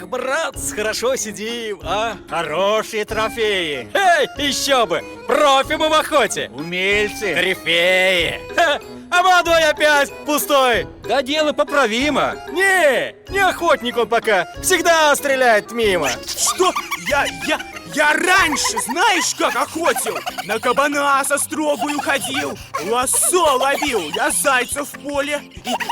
брат, хорошо сидим, а? Хорошие трофеи. Эй, еще бы! Профи мы в охоте! Умельцы. Корифеи! Ха, а молодой опять пустой! Да дело поправимо. Не охотник он пока, всегда стреляет мимо. Что? Я раньше, знаешь, как охотил? На кабана со строгою ходил, лассо ловил, я зайца в поле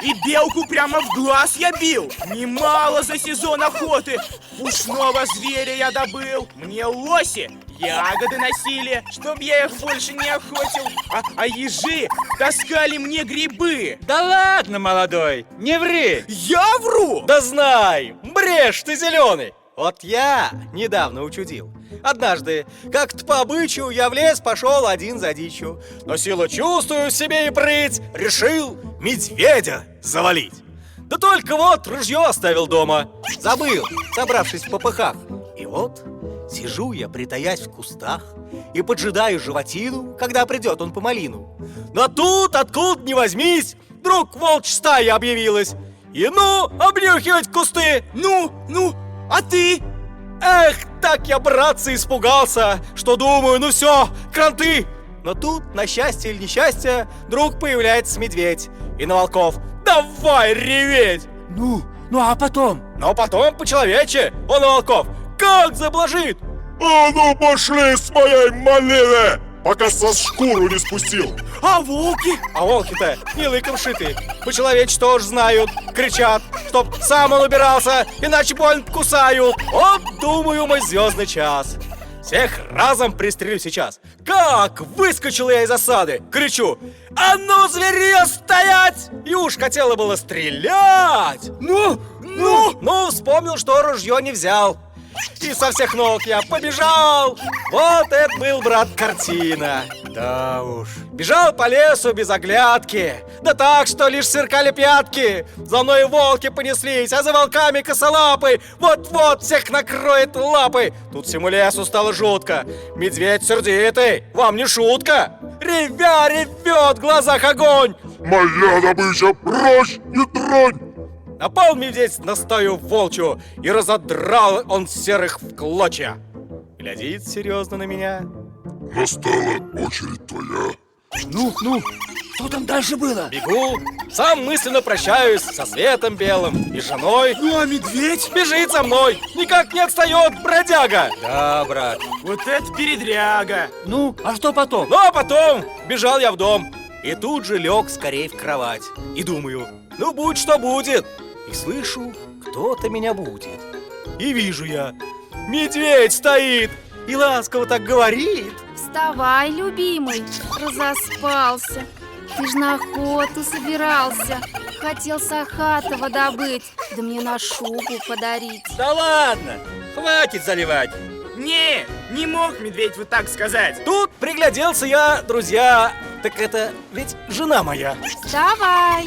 и белку прямо в глаз я бил. Немало за сезон охоты пушного зверя я добыл. Мне лоси ягоды носили, чтоб я их больше не охотил, а ежи таскали мне грибы. Да ладно, молодой, не ври. Я вру? Да знай, брешь ты зеленый. Вот я недавно учудил. Однажды, как-то по обычаю, я в лес пошел один за дичью. Но силу чувствую в себе и прыть, решил медведя завалить. Да только вот ружье оставил дома. Забыл, собравшись в попыхах. И вот сижу я, притаясь в кустах, и поджидаю животину, когда придет он по малину. Но тут, откуда ни возьмись, вдруг волчья стая объявилась. И ну, обнюхивать кусты. Ну, а ты? Эх, так я, братцы, испугался, что думаю, ну все, кранты. Но тут, на счастье или несчастье, вдруг появляется медведь. И на волков: давай реветь! Ну, а потом? Но потом по-человече он на волков как заблажит! А ну пошли с моей малины, пока со шкуру не спустил. А волки? А волки-то не лыком шиты, по-человече тоже знают, кричат, чтоб сам он убирался, иначе больно кусают. Вот, думаю, мой звездный час. Всех разом пристрелю сейчас. Как выскочил я из осады, кричу: а ну, зверье, стоять! И уж хотела было стрелять. Ну, вспомнил, что ружье не взял. И со всех ног я побежал. Вот это был, брат, картина. Да уж. Бежал по лесу без оглядки, да так, что лишь сверкали пятки. За мной волки понеслись, а за волками косолапы. Вот-вот всех накроет лапы. Тут всему лесу стало жутко. Медведь сердитый, вам не шутка. Ревя ревет, в глазах огонь. Моя добыча, прочь, не тронь. Напал медведь на стаю волчью, и разодрал он серых в клочья. Глядит серьезно на меня. Настала очередь твоя. Ну, что там дальше было? Бегу, сам мысленно прощаюсь со светом белым и женой. Ну, а медведь? Бежит за мной, никак не отстает, бродяга. Да, брат. Вот это передряга. Ну, а что потом? Ну а потом бежал я в дом и тут же лег скорей в кровать. И думаю, ну будь что будет. И слышу, кто-то меня будет. И вижу я, медведь стоит и ласково так говорит. Вставай, любимый, разоспался. Ты ж на охоту собирался. Хотел Сахатова добыть, да мне на шубу подарить. Да ладно, хватит заливать. Не мог медведь вот так сказать. Тут пригляделся я, друзья. Так это ведь жена моя. Вставай,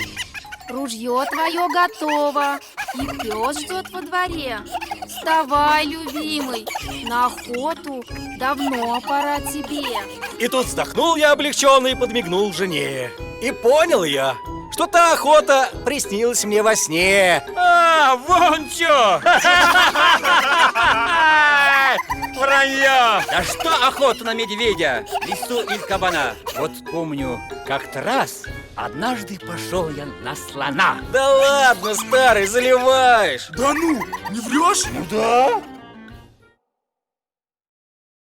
ружье твое готово, и пес ждет во дворе. Вставай, любимый, на охоту давно пора тебе. И тут вздохнул я облегченно и подмигнул жене. И понял я, что та охота приснилась мне во сне. А, вон чё! Вранье! Да что охота на медведя, лису или кабана? Вот помню, как-то раз однажды пошел я на слона. Да ладно, старый, заливаешь. Да ну, не врешь? Да?